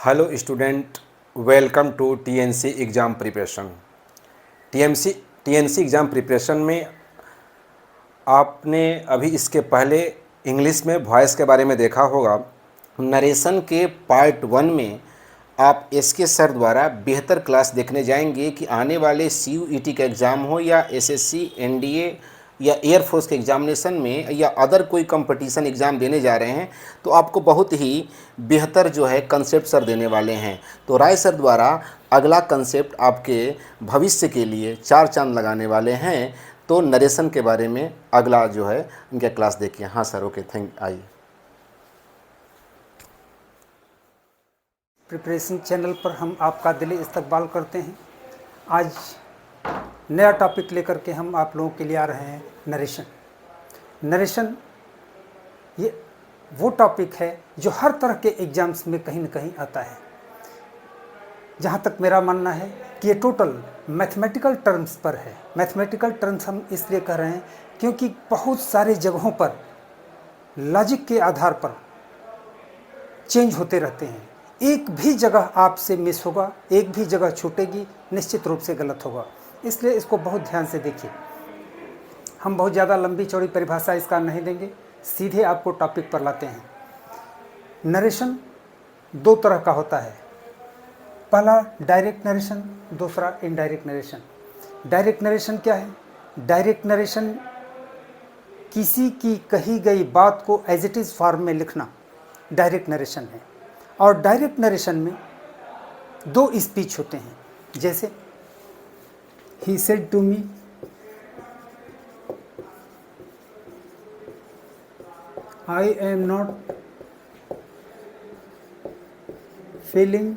Hello student, welcome to TNC exam preparation. TNC exam preparation में आपने अभी इसके पहले इंग्लिश में वॉइस के बारे में देखा होगा। नरेशन के पार्ट 1 में आप एसके सर द्वारा बेहतर क्लास देखने जाएंगे कि आने वाले सीयूईटी का एग्ज़ाम हो या एसएससी, एनडीए या एयरफोर्स के एग्ज़ामिनेशन में या अदर कोई कंपटीशन एग्ज़ाम देने जा रहे हैं तो आपको बहुत ही बेहतर जो है कंसेप्ट सर देने वाले हैं। तो राय सर द्वारा अगला कंसेप्ट आपके भविष्य के लिए चार चांद लगाने वाले हैं। तो नरेशन के बारे में अगला जो है उनका क्लास देखिए। हाँ सर, ओके, आइए। प्रिपरेशन चैनल पर हम आपका दिली इस्तकबाल करते हैं। आज नया टॉपिक लेकर के हम आप लोगों के लिए आ रहे हैं, नरेशन। ये वो टॉपिक है जो हर तरह के एग्ज़ाम्स में कहीं न कहीं आता है। जहाँ तक मेरा मानना है कि ये टोटल मैथमेटिकल टर्म्स पर है। मैथमेटिकल टर्म्स हम इसलिए कह रहे हैं क्योंकि बहुत सारे जगहों पर लॉजिक के आधार पर चेंज होते रहते हैं। एक भी जगह आपसे मिस होगा, एक भी जगह छूटेगी, निश्चित रूप से गलत होगा। इसलिए इसको बहुत ध्यान से देखिए। हम बहुत ज़्यादा लंबी चौड़ी परिभाषा इसका नहीं देंगे, सीधे आपको टॉपिक पर लाते हैं। नरेशन दो तरह का होता है, पहला डायरेक्ट नरेशन, दूसरा इनडायरेक्ट नरेशन। डायरेक्ट नरेशन क्या है? डायरेक्ट नरेशन किसी की कही गई बात को एज इट इज़ फॉर्म में लिखना डायरेक्ट नरेशन है। और डायरेक्ट नरेशन में दो स्पीच होते हैं, जैसे ही said to me, I am not feeling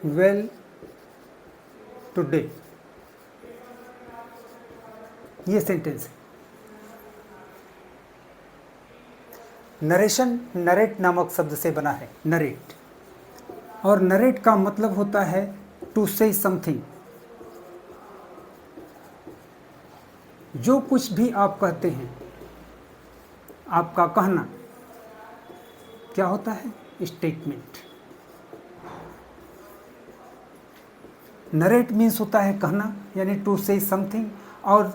well today. ये सेंटेंस है। नरेशन नरेट नामक शब्द से बना है, नरेट। और नरेट का मतलब होता है टू से समथिंग। जो कुछ भी आप कहते हैं, आपका कहना क्या होता है? स्टेटमेंट। नरेट मीन्स होता है कहना, यानी टू से समथिंग। और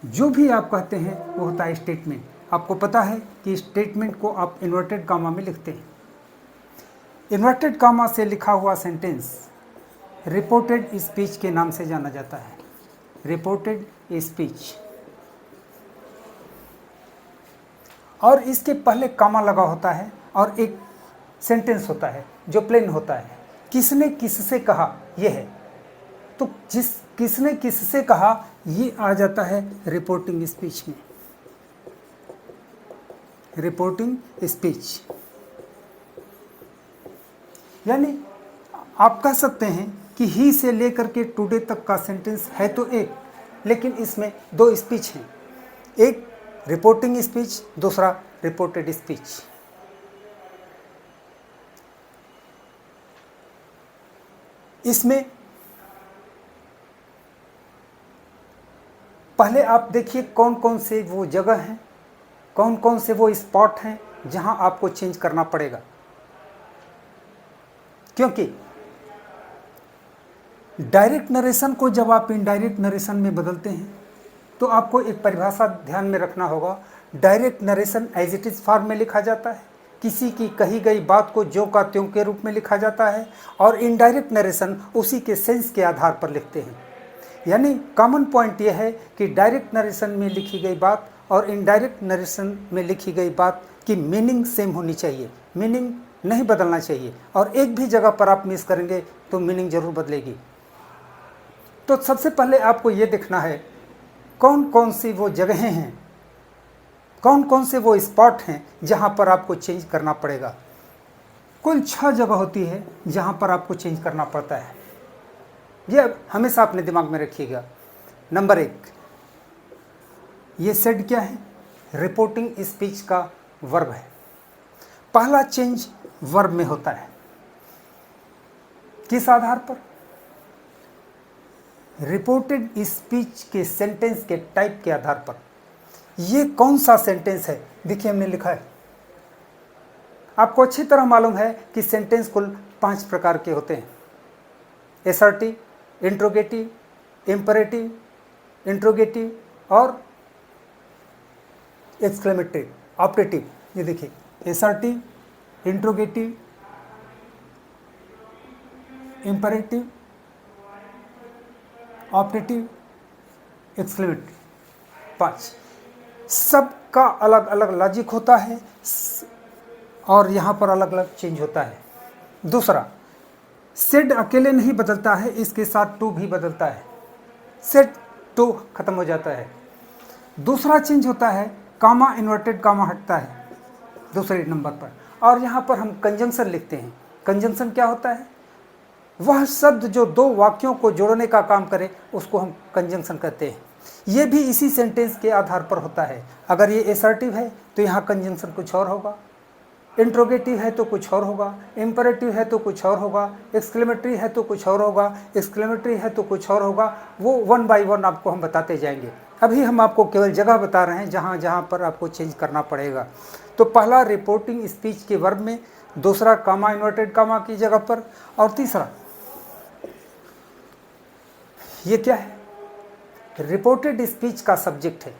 जो भी आप कहते हैं वो होता है स्टेटमेंट। आपको पता है कि स्टेटमेंट को आप इन्वर्टेड कामा में लिखते हैं। इन्वर्टेड कामा से लिखा हुआ सेंटेंस रिपोर्टेड स्पीच के नाम से जाना जाता है। Reported speech. और इसके पहले कामा लगा होता है और एक सेंटेंस होता है जो प्लेन होता है। किसने किससे कहा, यह है। तो किसने किससे कहा ये आ जाता है रिपोर्टिंग स्पीच में। रिपोर्टिंग स्पीच यानी आप कह सकते हैं कि ही से लेकर के टुडे तक का सेंटेंस है तो एक, लेकिन इसमें दो स्पीच हैं। एक रिपोर्टिंग स्पीच, दूसरा रिपोर्टेड स्पीच। इसमें पहले आप देखिए कौन कौन से वो जगह हैं, कौन कौन से वो स्पॉट हैं जहां आपको चेंज करना पड़ेगा। क्योंकि डायरेक्ट नरेशन को जब आप इनडायरेक्ट नरेशन में बदलते हैं तो आपको एक परिभाषा ध्यान में रखना होगा। Direct narration as it is form में लिखा जाता है, किसी की कही गई बात को ज्यों का त्यों के रूप में लिखा जाता है। और इनडायरेक्ट नरेशन उसी के सेंस के आधार पर लिखते हैं। यानी कॉमन पॉइंट यह है कि डायरेक्ट नरेशन में लिखी गई बात और इनडायरेक्ट नरेशन में लिखी गई बात की मीनिंग सेम होनी चाहिए, मीनिंग नहीं बदलना चाहिए। और एक भी जगह पर आप मिस करेंगे तो मीनिंग जरूर बदलेगी। तो सबसे पहले आपको ये देखना है कौन कौन सी वो जगहें हैं, कौन कौन से वो स्पॉट हैं जहाँ पर आपको चेंज करना पड़ेगा। कुल 6 जगह होती है जहाँ पर आपको चेंज करना पड़ता है। यह हमेशा अपने दिमाग में रखिएगा। नंबर 1, ये सेड क्या है? रिपोर्टिंग स्पीच का वर्ब है। पहला चेंज वर्ब में होता है। किस आधार पर? रिपोर्टेड स्पीच के सेंटेंस के टाइप के आधार पर। ये कौन सा सेंटेंस है? देखिए हमने लिखा है आपको अच्छी तरह मालूम है कि सेंटेंस कुल 5 प्रकार के होते हैं। एसर्टिव, इंट्रोगेटिव, इम्परेटिव, इंट्रोगेटिव और एक्सक्लेमेटरी, ऑपरेटिव। ये देखिए, assertive, interrogative, imperative, operative, exclamatory, 5। सबका अलग अलग लॉजिक होता है और यहाँ पर अलग अलग चेंज होता है। दूसरा, सेड अकेले नहीं बदलता है, इसके साथ टू भी बदलता है। सेड टू खत्म हो जाता है। दूसरा चेंज होता है, कामा इन्वर्टेड कामा हटता है दूसरे नंबर पर। और यहाँ पर हम कंजंक्शन लिखते हैं। कंजंक्शन क्या होता है? वह शब्द जो दो वाक्यों को जोड़ने का काम करे उसको हम कंजंक्शन कहते हैं। ये भी इसी सेंटेंस के आधार पर होता है। अगर ये एसर्टिव है तो यहाँ कंजंक्शन कुछ और होगा, इंट्रोगेटिव है तो कुछ और होगा, इम्परेटिव है तो कुछ और होगा, एक्सक्लेमेटरी है तो कुछ और होगा, एक्सक्लेमेटरी है तो कुछ और होगा। वो 1 बाय 1 आपको हम बताते जाएंगे। अभी हम आपको केवल जगह बता रहे हैं जहाँ जहाँ पर आपको चेंज करना पड़ेगा। तो पहला रिपोर्टिंग स्पीच के वर्ब में, दूसरा कामा इन्वर्टेड कामा की जगह पर, और तीसरा ये क्या है? रिपोर्टेड स्पीच का सब्जेक्ट है।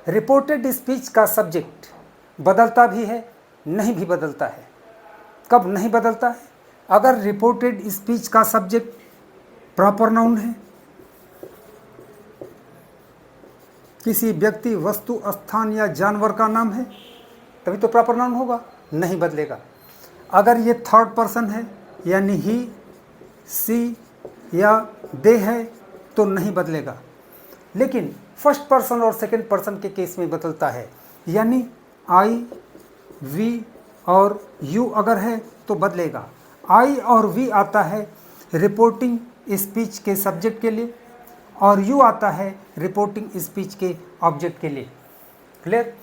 रिपोर्टेड स्पीच का सब्जेक्ट बदलता भी है, नहीं भी बदलता है। कब नहीं बदलता है? अगर रिपोर्टेड स्पीच का सब्जेक्ट प्रॉपर नाउन है, किसी व्यक्ति, वस्तु, स्थान या जानवर का नाम है, तभी तो प्रॉपर नाउन होगा, नहीं बदलेगा। अगर ये थर्ड पर्सन है, यानी ही, सी या दे है, तो नहीं बदलेगा। लेकिन फर्स्ट पर्सन और सेकंड पर्सन के केस में बदलता है, यानी आई, वी और यू अगर है तो बदलेगा। आई और वी आता है रिपोर्टिंग स्पीच के सब्जेक्ट के लिए और यू आता है रिपोर्टिंग स्पीच के ऑब्जेक्ट के लिए। क्लियर?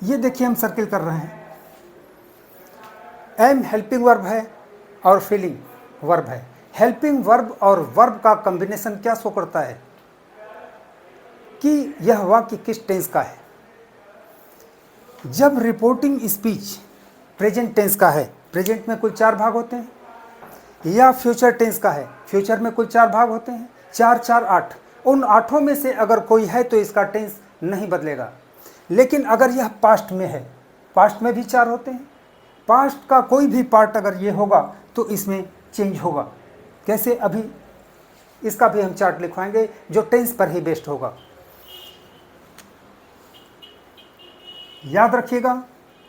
ये देखिए, हम सर्किल कर रहे हैं। एम हेल्पिंग वर्ब है और फीलिंग वर्ब है। हेल्पिंग वर्ब और वर्ब का कॉम्बिनेशन क्या शो करता है कि यह वाक्य किस टेंस का है। जब रिपोर्टिंग स्पीच प्रेजेंट टेंस का है, प्रेजेंट में कुल 4 भाग होते हैं, या फ्यूचर टेंस का है, फ्यूचर में कुल 4 भाग होते हैं, 4 4 8। उन 8 में से अगर कोई है तो इसका टेंस नहीं बदलेगा। लेकिन अगर यह पास्ट में है, पास्ट में भी 4 होते हैं, पास्ट का कोई भी पार्ट अगर ये होगा तो इसमें चेंज होगा। कैसे? अभी इसका भी हम चार्ट लिखवाएंगे जो टेंस पर ही बेस्ड होगा। याद रखिएगा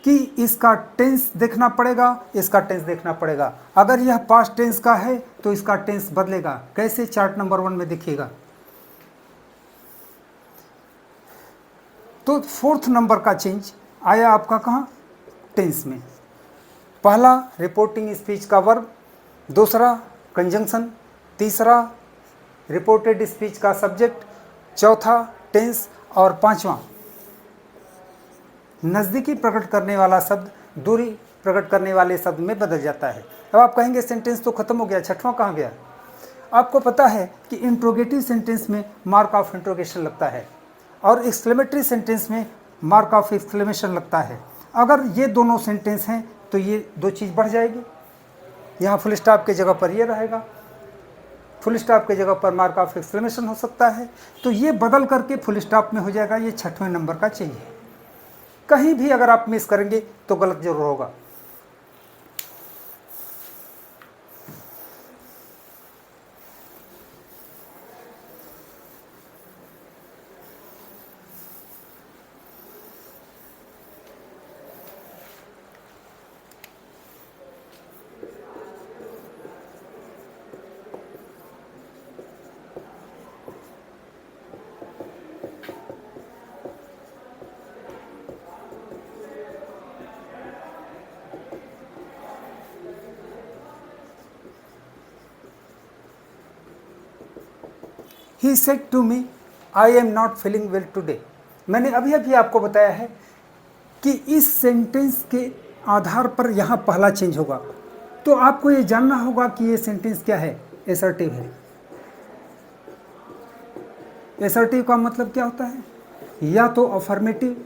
कि इसका टेंस देखना पड़ेगा, इसका टेंस देखना पड़ेगा। अगर यह पास्ट टेंस का है तो इसका टेंस बदलेगा। कैसे? चार्ट नंबर 1 में देखिएगा। तो 4th नंबर का चेंज आया आपका कहाँ? टेंस में। पहला रिपोर्टिंग स्पीच का वर्ब, दूसरा कंजंक्शन, तीसरा रिपोर्टेड स्पीच का सब्जेक्ट, चौथा टेंस और पांचवा नज़दीकी प्रकट करने वाला शब्द दूरी प्रकट करने वाले शब्द में बदल जाता है। अब आप कहेंगे सेंटेंस तो खत्म हो गया, छठवां कहाँ गया? आपको पता है कि इंट्रोगेटिव सेंटेंस में मार्क ऑफ इंट्रोगेशन लगता है और एक्सक्लेमेटरी सेंटेंस में मार्क ऑफ एक्सक्लेमेशन लगता है। अगर ये दोनों सेंटेंस हैं तो ये 2 चीज़ बढ़ जाएगी। यहाँ फुल स्टॉप की जगह पर ये रहेगा, फुल स्टॉप की जगह पर मार्क ऑफ एक्सक्लेमेशन हो सकता है। तो ये बदल करके फुल स्टॉप में हो जाएगा। ये 6वें नंबर का चेंज है। कहीं भी अगर आप मिस करेंगे तो गलत जरूर होगा। He said to me, I am not feeling well today. मैंने अभी अभी आपको बताया है कि इस सेंटेंस के आधार पर यहाँ पहला चेंज होगा। तो आपको ये जानना होगा कि ये सेंटेंस क्या है? एसर्टिव है। एसर्टिव का मतलब क्या होता है? या तो अफर्मेटिव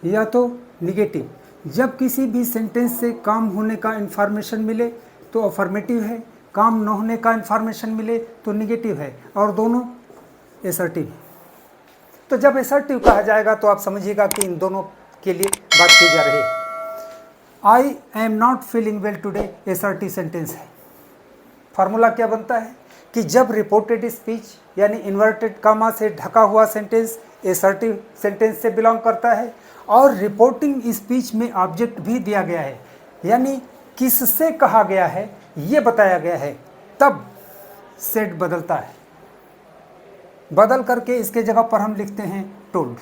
या तो निगेटिव। जब किसी भी सेंटेंस से काम होने का इन्फॉर्मेशन मिले तो अफर्मेटिव है, काम न होने का इन्फॉर्मेशन मिले तो निगेटिव है, और दोनों एसर्टिव है। तो जब एसर्टिव कहा जाएगा तो आप समझिएगा कि इन दोनों के लिए बात की जा रही है। आई am not feeling well today assertive sentence है। फार्मूला क्या बनता है कि जब रिपोर्टेड स्पीच यानी इन्वर्टेड कामा से ढका हुआ सेंटेंस एसर्टिव सेंटेंस से बिलोंग करता है और रिपोर्टिंग स्पीच में ऑब्जेक्ट भी दिया गया है, यानी किससे कहा गया है ये बताया गया है, तब सेट बदलता है। बदल करके इसके जगह पर हम लिखते हैं टोल्ड।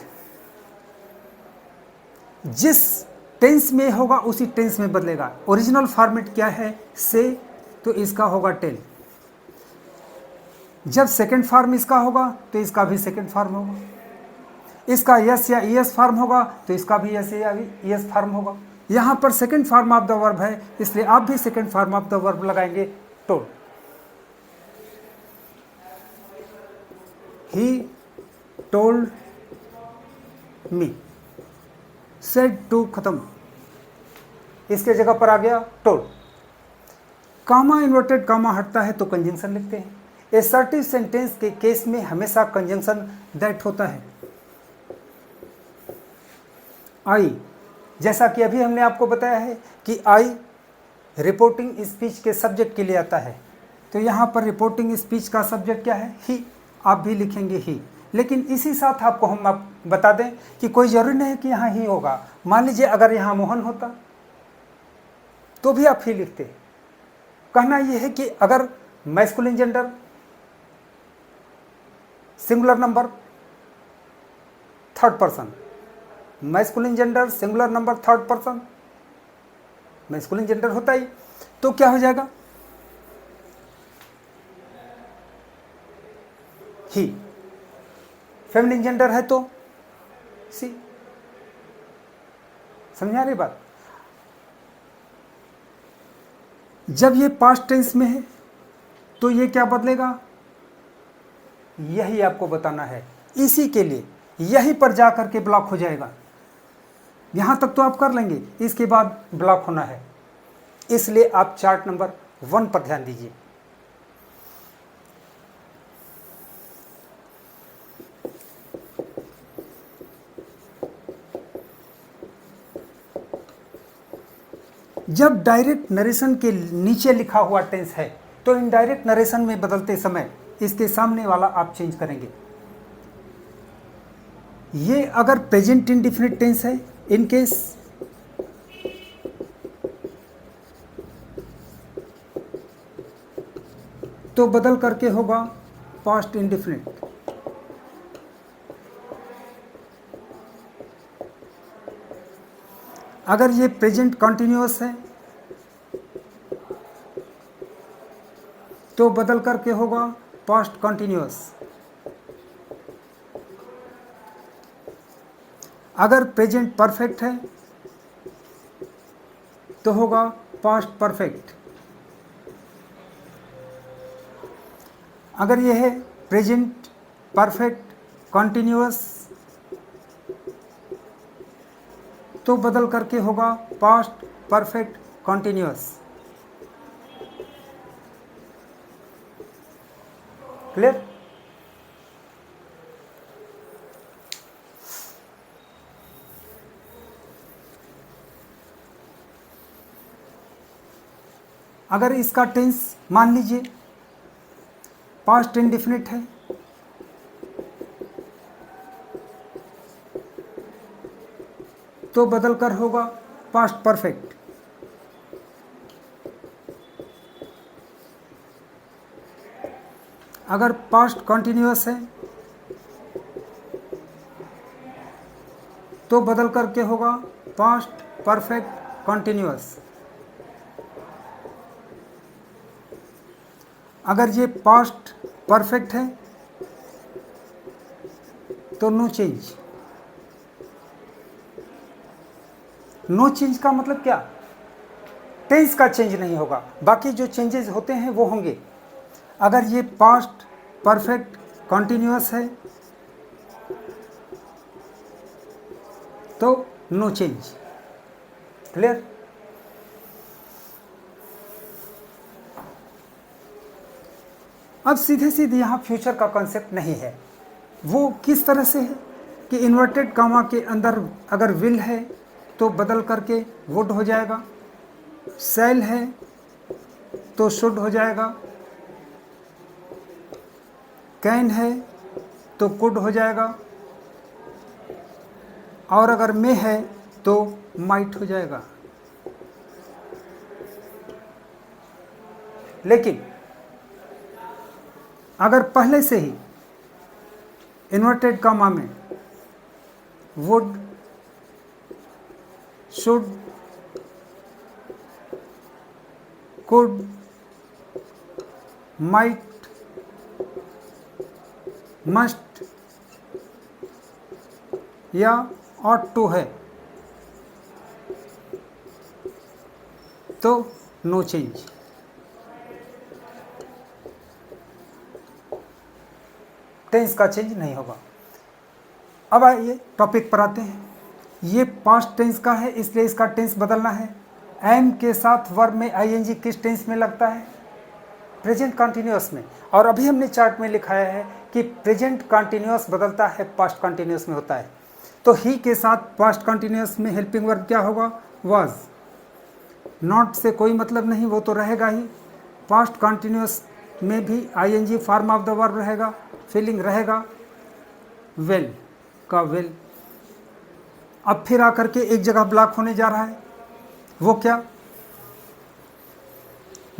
जिस टेंस में होगा उसी टेंस में बदलेगा। ओरिजिनल फॉर्मेट क्या है से, तो इसका होगा टेल। जब सेकंड फॉर्म इसका होगा तो इसका भी सेकंड फॉर्म होगा। इसका यस या ईएस फॉर्म होगा तो इसका भी यस या ईएस फॉर्म होगा। यहाँ पर second form of the verb है, इसलिए आप भी second form of the verb लगाएंगे told. He told me, said to खत्म, इसके जगह पर आ गया टोल्ड। कामा इन्वर्टेड कामा हटता है तो कंजंक्शन लिखते हैं। एसर्टिव सेंटेंस के केस में हमेशा कंजंक्शन दैट होता है। आई, जैसा कि अभी हमने आपको बताया है कि आई रिपोर्टिंग स्पीच के सब्जेक्ट के लिए आता है, तो यहाँ पर रिपोर्टिंग स्पीच का सब्जेक्ट क्या है, ही। आप भी लिखेंगे ही, लेकिन इसी साथ आपको हम आप बता दें कि कोई ज़रूरी नहीं कि यहाँ ही होगा। मान लीजिए अगर यहाँ मोहन होता तो भी आप ही लिखते। कहना यह है कि अगर masculine gender singular number third person, masculine gender singular number third person, masculine gender होता ही, तो क्या हो जाएगा ही। फेमिनिन जेंडर है तो सी। समझा रही बात। जब ये पास्ट टेंस में है तो ये क्या बदलेगा, यही आपको बताना है। इसी के लिए यहीं पर जा करके ब्लॉक हो जाएगा। यहां तक तो आप कर लेंगे, इसके बाद ब्लॉक होना है, इसलिए आप चार्ट नंबर 1 पर ध्यान दीजिए। जब डायरेक्ट नरेशन के नीचे लिखा हुआ टेंस है तो इनडायरेक्ट नरेशन में बदलते समय इसके सामने वाला आप चेंज करेंगे। ये अगर प्रेजेंट इंडेफिनिट टेंस है, इन केस तो बदल करके होगा पास्ट इंडेफिनिट। अगर ये प्रेजेंट कंटिन्यूअस है तो बदल करके होगा पास्ट कंटिन्यूअस। अगर प्रेजेंट परफेक्ट है तो होगा पास्ट परफेक्ट। अगर यह है प्रेजेंट परफेक्ट कंटिन्यूअस तो बदल करके होगा पास्ट परफेक्ट कंटिन्यूअस। क्लियर। अगर इसका टेंस मान लीजिए पास्ट इंडेफिनिट है तो बदल कर होगा पास्ट परफेक्ट। अगर पास्ट कंटिन्यूअस है तो बदल करके होगा पास्ट परफेक्ट कंटिन्यूअस। अगर ये पास्ट परफेक्ट है तो नो चेंज। नो चेंज का मतलब क्या, टेंस का चेंज नहीं होगा, बाकी जो चेंजेस होते हैं वो होंगे। अगर ये पास्ट परफेक्ट कॉन्टिन्यूअस है तो नो चेंज। क्लियर? अब सीधे सीधे यहाँ फ्यूचर का कॉन्सेप्ट नहीं है। वो किस तरह से है कि इन्वर्टेड कामा के अंदर अगर विल है तो बदल करके वुड हो जाएगा, सेल है तो शुड हो जाएगा, कैन है तो कुड हो जाएगा, और अगर मे है तो माइट हो जाएगा। लेकिन अगर पहले से ही इन्वर्टेड कामा में would, should, could, might, must या ऑट टू है तो नो चेंज। टेंस का चेंज नहीं होगा। अब आइए टॉपिक पर आते हैं। ये पास्ट टेंस का है इसलिए इसका टेंस बदलना है। एम के साथ वर्ब में आईएनजी किस टेंस में लगता है? प्रेजेंट कंटिन्यूअस में। और अभी हमने चार्ट में लिखाया है कि प्रेजेंट कंटिन्यूअस बदलता है, पास्ट कंटिन्यूअस में होता है। तो ही के साथ पास्ट कंटिन्यूअस में हेल्पिंग वर्ब क्या होगा? वाज। नॉट से कोई मतलब नहीं, वो तो रहेगा ही। पास्ट कंटिन्यूअस में भी ING form of the verb रहेगा, फीलिंग रहेगा, वेल का वेल। अब फिर आकर के एक जगह ब्लॉक होने जा रहा है, वो क्या?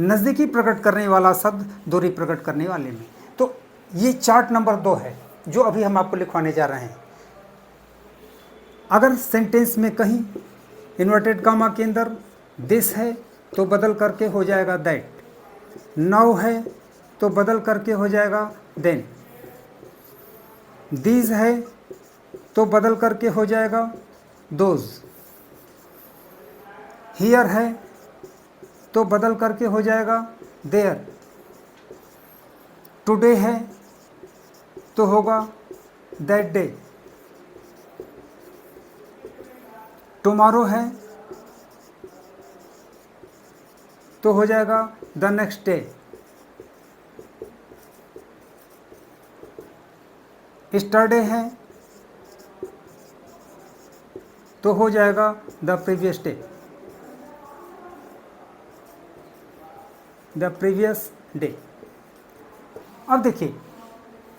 नज़दीकी प्रकट करने वाला शब्द दूरी प्रकट करने वाले में। तो ये चार्ट नंबर 2 है जो अभी हम आपको लिखवाने जा रहे हैं। अगर सेंटेंस में कहीं इन्वर्टेड कामा के अंदर दिस है तो बदल करके हो जाएगा दैट, नाउ है तो बदल करके हो जाएगा देन, दीज है तो बदल करके हो जाएगा दोज, हियर है तो बदल करके हो जाएगा देयर, टुडे है तो होगा दैट डे, टुमारो है तो हो जाएगा द नेक्स्ट डे, यस्टरडे है तो हो जाएगा the previous day, the previous day. अब देखिए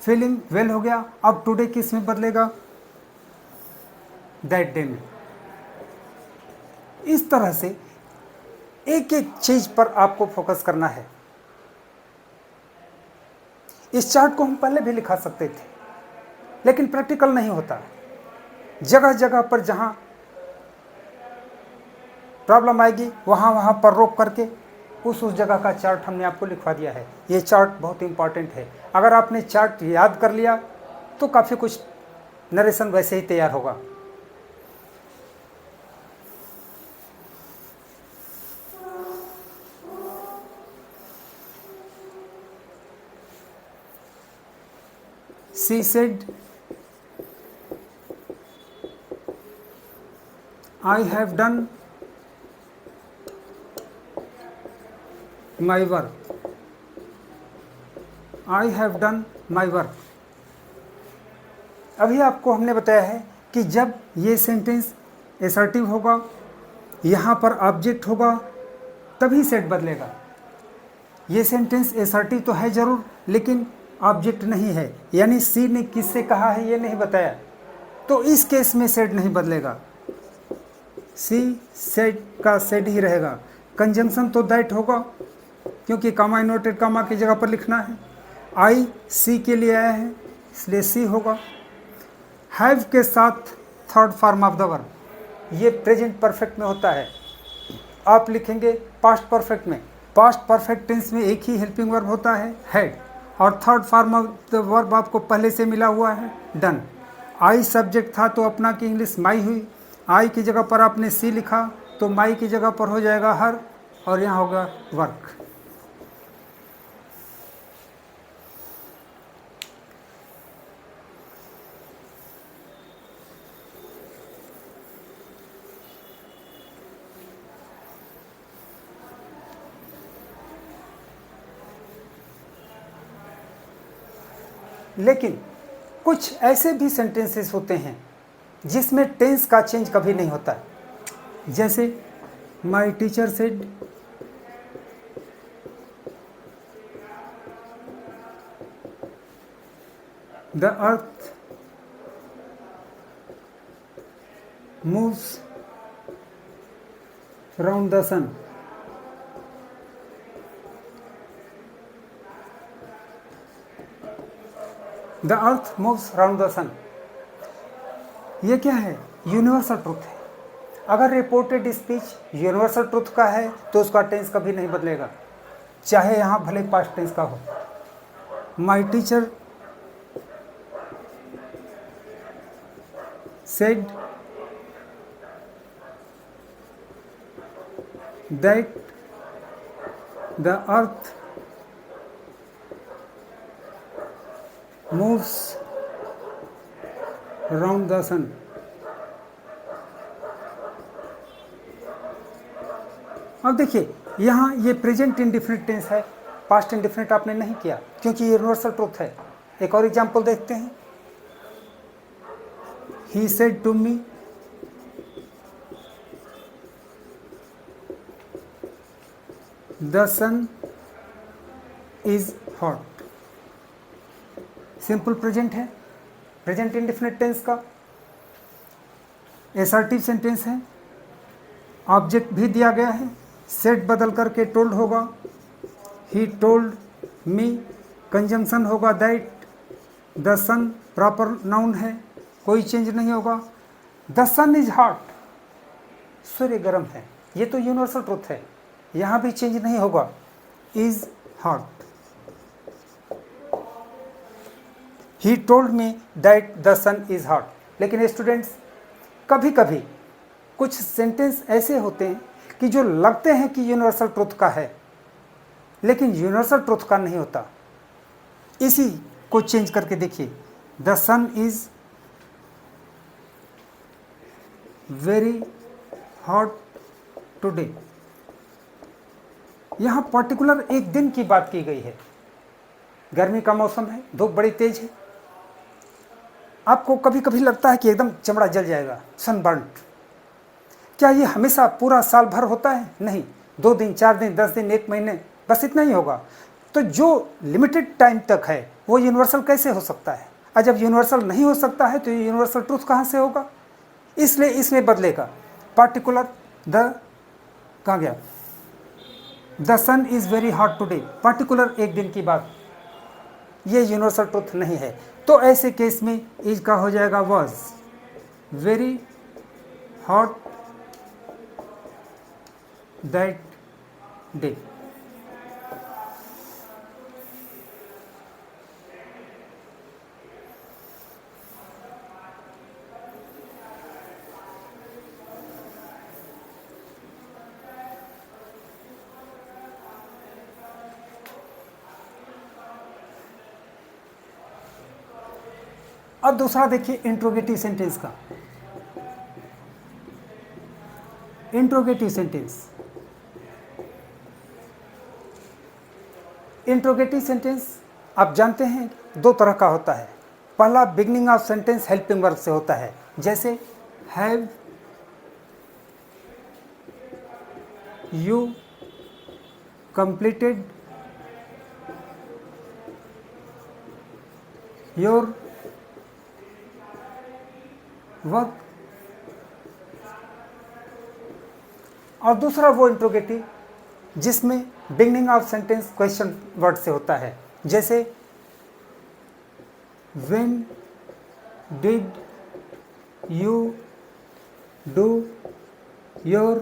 फीलिंग वेल हो गया। अब टुडे किस में बदलेगा? दैट डे में। इस तरह से एक एक चीज पर आपको फोकस करना है। इस चार्ट को हम पहले भी लिखा सकते थे लेकिन प्रैक्टिकल नहीं होता। जगह जगह पर जहां प्रॉब्लम आएगी वहां पर रोक करके उस जगह का चार्ट हमने आपको लिखवा दिया है। ये चार्ट बहुत इंपॉर्टेंट है। अगर आपने चार्ट याद कर लिया तो काफ़ी कुछ नरेशन वैसे ही तैयार होगा। She said, I have done my work. I have done my work. अभी आपको हमने बताया है कि जब ये सेंटेंस एसर्टिव होगा, यहाँ पर ऑब्जेक्ट होगा, तभी सेट बदलेगा। ये सेंटेंस एसर्टिव तो है ज़रूर लेकिन ऑब्जेक्ट नहीं है, यानी सी ने किससे कहा है ये नहीं बताया, तो इस केस में सेट नहीं बदलेगा। सी सेट का सेट ही रहेगा। कंजंक्शन तो दैट होगा क्योंकि कामा इन्वर्टेड कामा की जगह पर लिखना है। आई सी के लिए आया है इसलिए सी होगा। हैव के साथ third form of the verb, ये प्रेजेंट परफेक्ट में होता है। आप लिखेंगे पास्ट परफेक्ट में। पास्ट परफेक्ट टेंस में एक ही हेल्पिंग वर्ब होता है हैड, और third form of the verb आपको पहले से मिला हुआ है डन। आई सब्जेक्ट था तो अपना की इंग्लिश माई हुई। आई की जगह पर आपने सी लिखा तो माई की जगह पर हो जाएगा हर, और यहाँ होगा वर्क। लेकिन कुछ ऐसे भी सेंटेंसेस होते हैं जिसमें टेंस का चेंज कभी नहीं होता है। जैसे my teacher said the earth moves round the sun. The earth moves round the sun, ये क्या है? यूनिवर्सल ट्रुथ है। अगर रिपोर्टेड स्पीच यूनिवर्सल ट्रुथ का है तो उसका टेंस कभी नहीं बदलेगा, चाहे यहाँ भले पास्ट टेंस का हो। My teacher said that the earth moves round the sun. अब देखिए यहाँ ये प्रेजेंट इंडिफिनिट टेंस है, पास्ट इंडिफिनिट आपने नहीं किया क्योंकि यूनिवर्सल ट्रुथ है। एक और एग्जांपल देखते हैं। He said to me the sun is hot. Simple present है, प्रेजेंट इंडिफिनिट टेंस का। एसर्टिव सेंटेंस है, ऑब्जेक्ट भी दिया गया है, सेड बदल करके टोल्ड होगा। ही टोल्ड मी, कंजंक्शन होगा that. The sun proper noun है, कोई चेंज नहीं होगा। द सन इज हॉट, सूर्य गर्म है, ये तो यूनिवर्सल ट्रुथ है, यहाँ भी चेंज नहीं होगा। Is hot. He told me that the sun is hot. लेकिन स्टूडेंट्स, कभी कभी कुछ सेंटेंस ऐसे होते हैं कि जो लगते हैं कि यूनिवर्सल ट्रुथ का है लेकिन यूनिवर्सल ट्रुथ का नहीं होता। इसी को चेंज करके देखिए। The sun is very hot today. यहाँ पर्टिकुलर एक दिन की बात की गई है, गर्मी का मौसम है, धूप बड़ी तेज है। आपको कभी कभी लगता है कि एकदम चमड़ा जल जाएगा, सनबर्न्ट। क्या ये हमेशा पूरा साल भर होता है? नहीं, 2 दिन, 4 दिन, 10 दिन, 1 महीने, बस इतना ही होगा। तो जो लिमिटेड टाइम तक है वो यूनिवर्सल कैसे हो सकता है? और जब यूनिवर्सल नहीं हो सकता है तो यूनिवर्सल ट्रूथ कहाँ से होगा? इसलिए इसमें बदलेगा। पार्टिकुलर द, कहाँ गया? The sun is very hot today, particular एक दिन की बात, ये यूनिवर्सल ट्रुथ नहीं है। तो ऐसे केस में इज का हो जाएगा was very hot that day. अब दूसरा देखिए इंट्रोगेटिव सेंटेंस का। इंट्रोगेटिव सेंटेंस, इंट्रोगेटिव सेंटेंस आप जानते हैं 2 तरह का होता है। पहला beginning of sentence helping verb से होता है, जैसे have you completed your work. और दूसरा वो इंट्रोगेटिव जिसमें beginning of sentence question word से होता है, जैसे when did you do your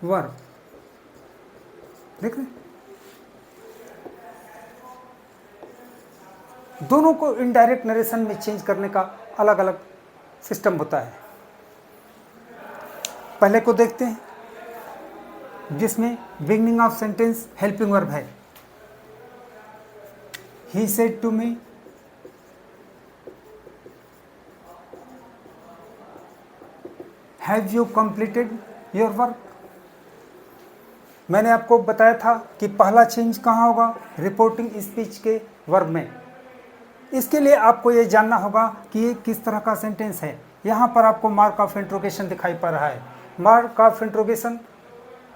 work. देख रहे, दोनों को इनडायरेक्ट नरेशन में चेंज करने का अलग अलग सिस्टम होता है। पहले को देखते हैं जिसमें beginning of sentence helping verb है। He said to me have you completed your work. मैंने आपको बताया था कि पहला चेंज कहाँ होगा? रिपोर्टिंग स्पीच के वर्ब में। इसके लिए आपको ये जानना होगा कि ये किस तरह का सेंटेंस है। यहाँ पर आपको मार्क ऑफ इंट्रोगेशन दिखाई पड़ रहा है। मार्क ऑफ इंट्रोगेशन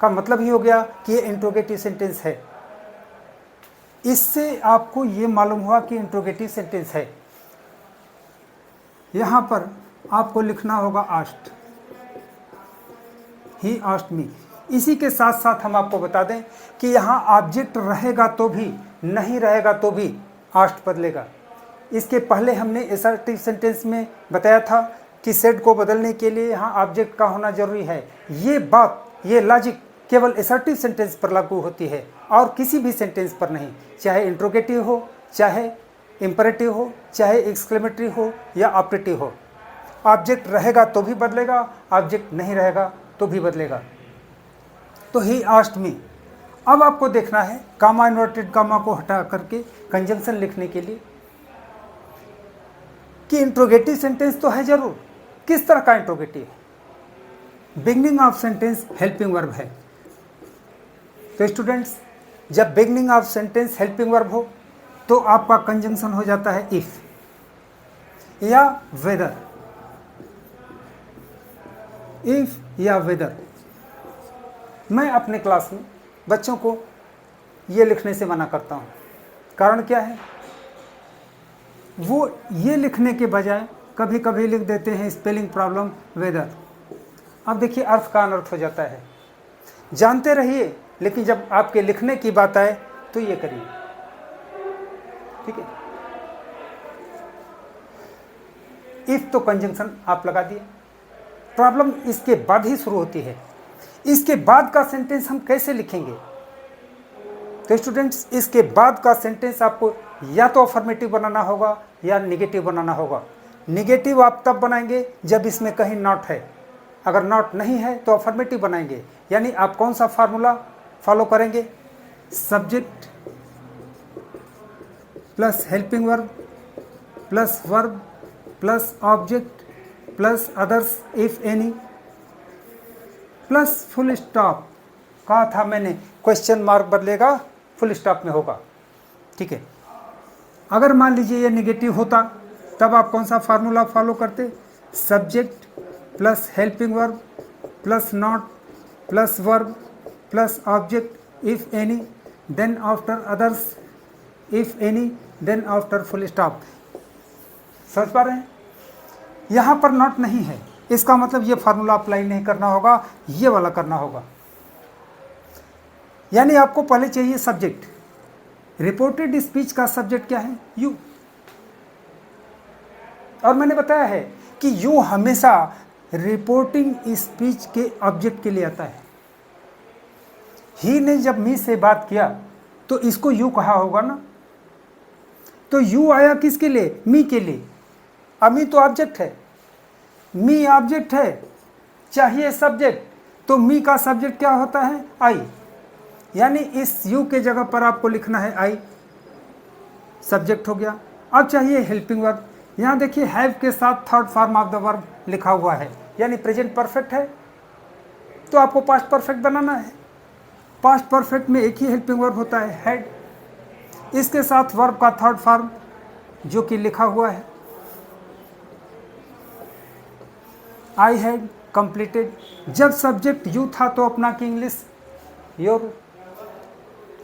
का मतलब ही हो गया कि ये इंट्रोगेटिव सेंटेंस है। इससे आपको ये मालूम हुआ कि इंट्रोगेटिव सेंटेंस है। यहाँ पर आपको लिखना होगा आस्क्ड, ही आस्क्ड मी। इसी के साथ साथ हम आपको बता दें कि यहाँ ऑब्जेक्ट रहेगा तो भी, नहीं रहेगा तो भी आस्क्ड बदलेगा। इसके पहले हमने असर्टिव सेंटेंस में बताया था कि सेड को बदलने के लिए यहाँ ऑब्जेक्ट का होना जरूरी है। ये बात, ये लॉजिक केवल असर्टिव सेंटेंस पर लागू होती है और किसी भी सेंटेंस पर नहीं, चाहे इंट्रोगेटिव हो, चाहे इंपरेटिव हो, चाहे एक्सक्लेमेटरी हो या ऑपरेटिव हो। ऑब्जेक्ट रहेगा तो भी बदलेगा, ऑब्जेक्ट नहीं रहेगा तो भी बदलेगा। तो ही आस्क्ड मी। अब आपको देखना है कामा, इन्वर्टेड कामा को हटा करके कंजंक्शन लिखने के लिए कि इंट्रोगेटिव सेंटेंस तो है जरूर। किस तरह का इंट्रोगेटिव है? Beginning of sentence helping verb है। तो स्टूडेंट्स, जब beginning of sentence helping verb हो तो आपका कंजंक्शन हो जाता है इफ या वेदर। इफ या वेदर। मैं अपने क्लास में बच्चों को ये लिखने से मना करता हूँ। कारण क्या है? वो ये लिखने के बजाय कभी कभी लिख देते हैं स्पेलिंग प्रॉब्लम वेदर। अब देखिए अर्थ का अनर्थ हो जाता है। जानते रहिए, लेकिन जब आपके लिखने की बात आए तो ये करिए, ठीक है। इफ तो कंजंक्शन आप लगा दिए। प्रॉब्लम इसके बाद ही शुरू होती है। इसके बाद का सेंटेंस हम कैसे लिखेंगे? तो स्टूडेंट्स, इसके बाद का सेंटेंस आपको या तो अफर्मेटिव बनाना होगा या निगेटिव बनाना होगा। निगेटिव आप तब बनाएंगे जब इसमें कहीं नॉट है। अगर नॉट नहीं है तो अफर्मेटिव बनाएंगे। यानी आप कौन सा फार्मूला फॉलो करेंगे? Subject plus helping verb plus verb plus object plus others if any plus full stop. कहा था मैंने, क्वेश्चन मार्क बदलेगा, फुल स्टॉप में होगा, ठीक है। अगर मान लीजिए ये निगेटिव होता तब आप कौन सा फार्मूला फॉलो करते? Subject plus helping verb plus not plus verb plus object if any then after others if any then after full stop. समझ पा रहे हैं? यहाँ पर नॉट नहीं है, इसका मतलब ये फार्मूला अप्लाई नहीं करना होगा, ये वाला करना होगा। यानी आपको पहले चाहिए सब्जेक्ट। रिपोर्टेड स्पीच का सब्जेक्ट क्या है? यू। और मैंने बताया है कि यू हमेशा रिपोर्टिंग स्पीच के ऑब्जेक्ट के लिए आता है। ही ने जब मी से बात किया तो इसको यू कहा होगा ना, तो यू आया किसके लिए? मी के लिए। अब मी तो ऑब्जेक्ट है, मी ऑब्जेक्ट है, चाहिए सब्जेक्ट, तो मी का सब्जेक्ट क्या होता है? आई। यानी इस यू के जगह पर आपको लिखना है आई, सब्जेक्ट हो गया। अब चाहिए हेल्पिंग वर्ब। यहाँ देखिए हैव के साथ third form of the verb लिखा हुआ है, यानी प्रेजेंट परफेक्ट है, तो आपको पास्ट परफेक्ट बनाना है। पास्ट परफेक्ट में एक ही हेल्पिंग वर्ब होता है, हैड। इसके साथ वर्ब का थर्ड फॉर्म जो कि लिखा हुआ है आई हैड कंप्लीटेड। जब सब्जेक्ट यू था तो अपना की इंग्लिश योर।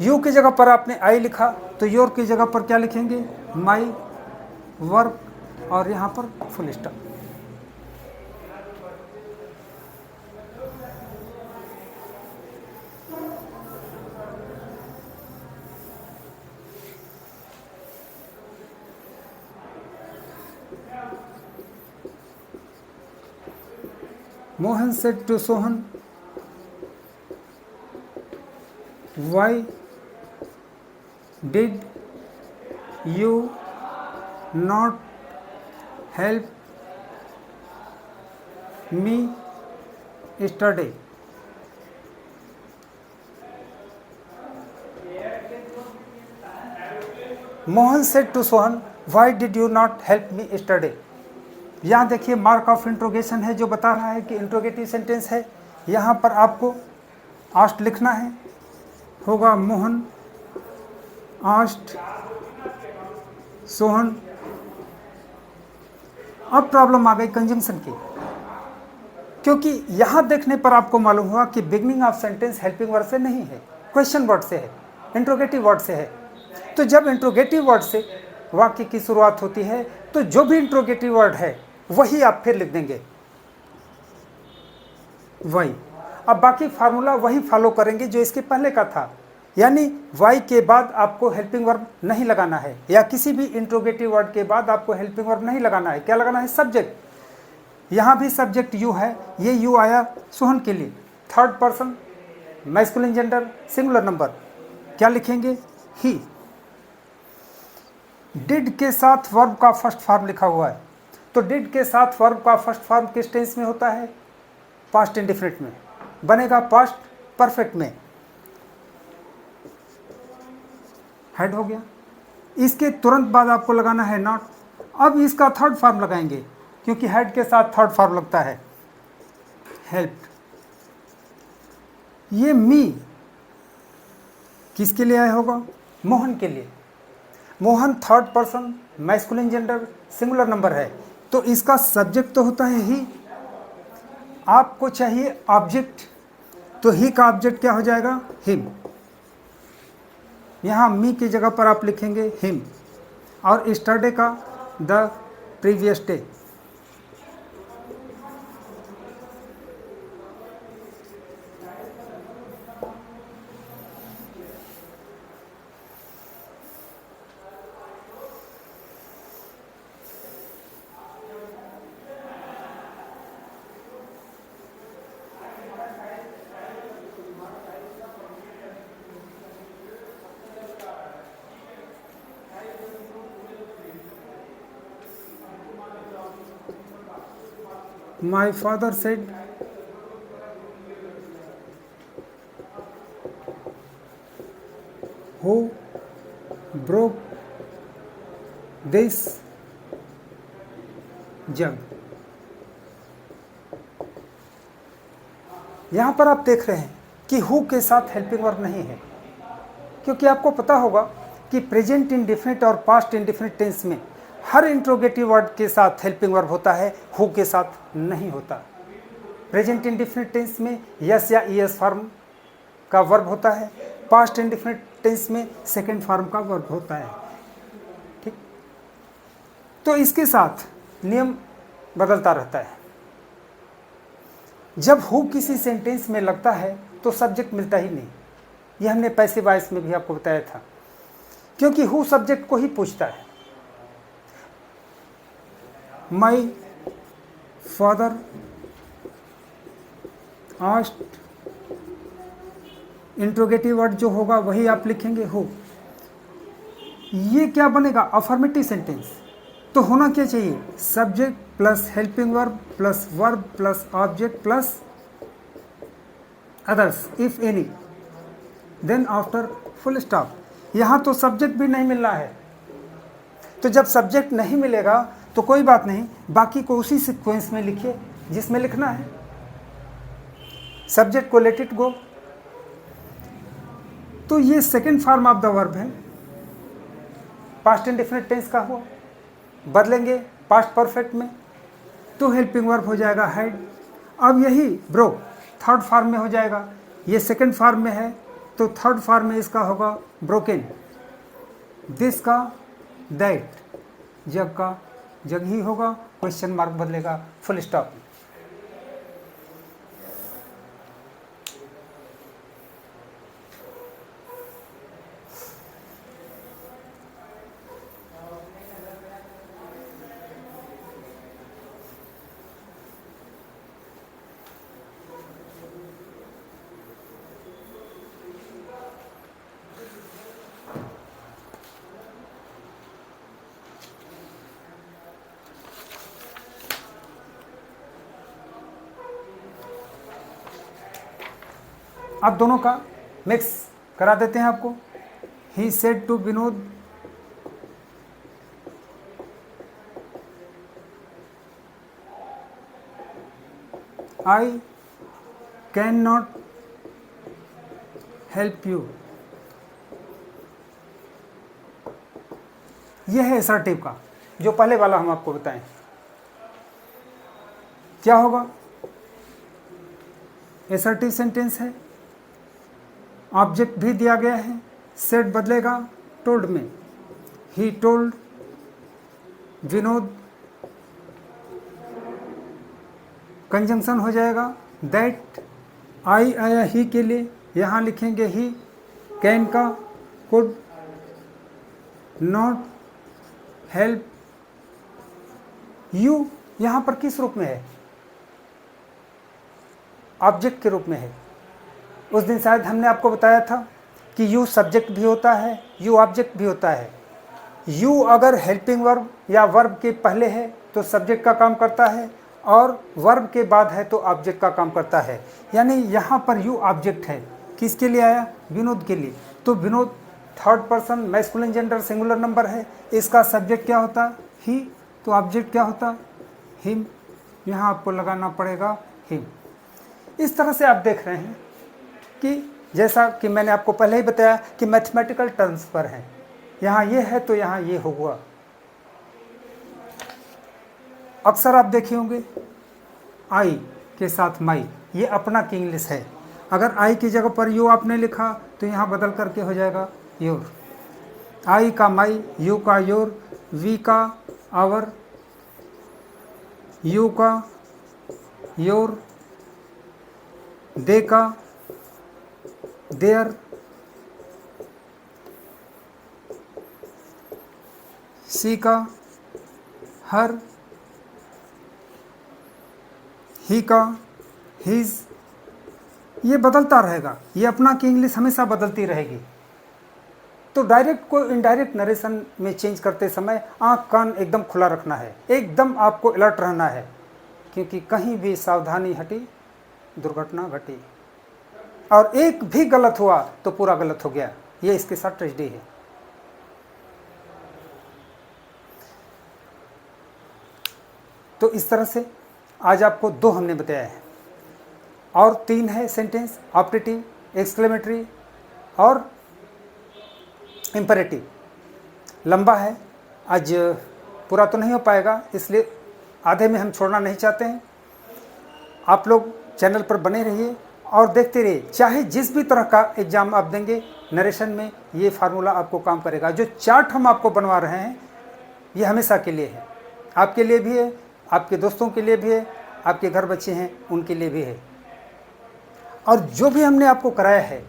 यू की जगह पर आपने आई लिखा तो योर की जगह पर क्या लिखेंगे? माई वर्क, और यहाँ पर full stop. Mohan said to Sohan, "Why did you not help me yesterday?" Mohan said to Sohan, "Why did you not help me yesterday?" यहाँ देखिए मार्क ऑफ इंट्रोगेशन है जो बता रहा है कि इंट्रोगेटिव सेंटेंस है। यहाँ पर आपको आस्ट लिखना है, होगा मोहन आस्ट सोहन अब प्रॉब्लम आ गई कंजंक्शन की, क्योंकि यहां देखने पर आपको मालूम हुआ कि beginning of sentence helping word से नहीं है, क्वेश्चन वर्ड से है, इंट्रोगेटिव वर्ड से है। तो जब इंट्रोगेटिव वर्ड से वाक्य की शुरुआत होती है तो जो भी इंट्रोगेटिव वर्ड है वही आप फिर लिख देंगे, वही। अब बाकी फार्मूला वही फॉलो करेंगे जो इसके पहले का था, यानी वाई के बाद आपको हेल्पिंग वर्ब नहीं लगाना है, या किसी भी इंट्रोगेटिव वर्ड के बाद आपको हेल्पिंग वर्ब नहीं लगाना है। क्या लगाना है? सब्जेक्ट। यहाँ भी सब्जेक्ट यू है, ये यू आया सोहन के लिए, third person, masculine gender, singular number. क्या लिखेंगे? ही। डिड के साथ वर्ब का फर्स्ट फॉर्म लिखा हुआ है, तो डिड के साथ वर्ब का फर्स्ट फॉर्म किस टेंस में होता है? पास्ट इंडिफिनिट में। बनेगा पास्ट परफेक्ट में। हेड हो गया। इसके तुरंत बाद आपको लगाना है नॉट। अब इसका थर्ड फॉर्म लगाएंगे, क्योंकि हेड के साथ थर्ड फॉर्म लगता है, हेल्प। ये मी किसके लिए आया होगा? मोहन के लिए। Mohan third person, masculine gender, singular number है, तो इसका सब्जेक्ट तो होता है ही। आपको चाहिए ऑब्जेक्ट, तो ही का ऑब्जेक्ट क्या हो जाएगा? हिम। यहाँ मी की जगह पर आप लिखेंगे हिम, और यस्टरडे का the previous day. My father said, who broke this jug? यहाँ पर आप देख रहे हैं कि हु के साथ हेल्पिंग वर्ब नहीं है, क्योंकि आपको पता होगा कि प्रेजेंट इंडेफिनिट और पास्ट इंडेफिनिट टेंस में हर इंट्रोगेटिव वर्ड के साथ हेल्पिंग वर्ब होता है, हु के साथ नहीं होता। प्रेजेंट इंडेफिनिट टेंस में यस या ईएस फॉर्म का वर्ब होता है, पास्ट इंडेफिनिट टेंस में सेकंड फॉर्म का वर्ब होता है। ठीक, तो इसके साथ नियम बदलता रहता है। जब हु किसी सेंटेंस में लगता है तो सब्जेक्ट मिलता ही नहीं, यह हमने पैसिव वॉइस में भी आपको बताया था, क्योंकि हु सब्जेक्ट को ही पूछता है। My father asked, interrogative word जो होगा वही आप लिखेंगे हु। ये क्या बनेगा? Affirmative sentence. तो होना क्या चाहिए? Subject plus helping verb plus verb plus object plus others if any, then after full stop. यहाँ तो सब्जेक्ट भी नहीं मिल रहा है, तो जब सब्जेक्ट नहीं मिलेगा तो कोई बात नहीं, बाकी को उसी सीक्वेंस में लिखिए जिसमें लिखना है। सब्जेक्ट को लेट इट गो। तो ये second form of the verb है, पास्ट इंडेफिनिट टेंस का हुआ। बदलेंगे पास्ट परफेक्ट में तो हेल्पिंग वर्ब हो जाएगा हैड। अब यही ब्रोक थर्ड फॉर्म में हो जाएगा, ये सेकंड फॉर्म में है तो थर्ड फॉर्म में इसका होगा ब्रोकन। दिस का दैट, जग का जग ही होगा, क्वेश्चन मार्क बदलेगा फुल स्टॉप। अब दोनों का मिक्स करा देते हैं आपको। He said to Vinod, I can not help you. यह है असर्टिव का, जो पहले वाला हम आपको बताएं। क्या होगा? एसर्टिव सेंटेंस है, ऑब्जेक्ट भी दिया गया है, सेड बदलेगा टोल्ड में, ही टोल्ड विनोद, कंजंक्शन हो जाएगा दैट, आई आया ही के लिए, यहाँ लिखेंगे ही, कैन का कुड नॉट हेल्प यू, यहाँ पर किस रूप में है? ऑब्जेक्ट के रूप में है। उस दिन शायद हमने आपको बताया था कि यू सब्जेक्ट भी होता है, यू ऑब्जेक्ट भी होता है। यू अगर हेल्पिंग वर्ब या वर्ब के पहले है तो सब्जेक्ट का काम करता है, और वर्ब के बाद है तो ऑब्जेक्ट का काम करता है। यानी यहाँ पर यू ऑब्जेक्ट है, किसके लिए आया? विनोद के लिए। तो Vinod third person masculine gender singular number है, इसका सब्जेक्ट क्या होता? ही, तो ऑब्जेक्ट क्या होता? हिम। यहाँ आपको लगाना पड़ेगा हिम। इस तरह से आप देख रहे हैं कि जैसा कि मैंने आपको पहले ही बताया कि मैथमेटिकल टर्म्स पर हैं, यहाँ ये है तो यहाँ ये होगा। अक्सर आप देखे होंगे आई के साथ माई, ये अपना की इंग्लिश है। अगर आई की जगह पर यू आपने लिखा तो यहाँ बदल करके हो जाएगा योर। आई का माई, यू का योर, वी का आवर, यू का योर, दे का देयर, सी का हर, ही का हिज। ये बदलता रहेगा, ये अपना की इंग्लिश हमेशा बदलती रहेगी। तो डायरेक्ट को इनडायरेक्ट नरेशन में चेंज करते समय आंख कान एकदम खुला रखना है, एकदम आपको अलर्ट रहना है, क्योंकि कहीं भी सावधानी हटी दुर्घटना घटी, और एक भी गलत हुआ तो पूरा गलत हो गया। ये इसके साथ ट्रेजेडी है। तो इस तरह से आज आपको 2 हमने बताया है, और 3 है सेंटेंस, ऑप्टेटिव, एक्सक्लेमेटरी और इंपेरेटिव। लंबा है, आज पूरा तो नहीं हो पाएगा, इसलिए आधे में हम छोड़ना नहीं चाहते हैं। आप लोग चैनल पर बने रहिए और देखते रहिए, चाहे जिस भी तरह का एग्ज़ाम आप देंगे, नरेशन में ये फार्मूला आपको काम करेगा। जो चार्ट हम आपको बनवा रहे हैं ये हमेशा के लिए है, आपके लिए भी है, आपके दोस्तों के लिए भी है, आपके घर बच्चे हैं उनके लिए भी है। और जो भी हमने आपको कराया है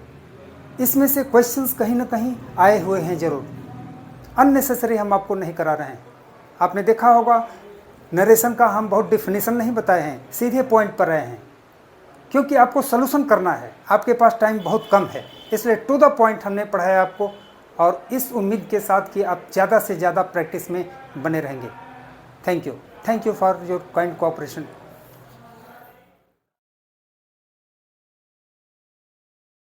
इसमें से क्वेश्चंस कहीं ना कहीं आए हुए हैं ज़रूर, अननेसेसरी हम आपको नहीं करा रहे हैं। आपने देखा होगा नरेशन का हम बहुत डिफिनीशन नहीं बताए हैं, सीधे पॉइंट पर रहे हैं, क्योंकि आपको सलूशन करना है, आपके पास टाइम बहुत कम है, इसलिए टू द पॉइंट हमने पढ़ाया आपको, और इस उम्मीद के साथ कि आप ज़्यादा से ज़्यादा प्रैक्टिस में बने रहेंगे। Thank you for your kind cooperation.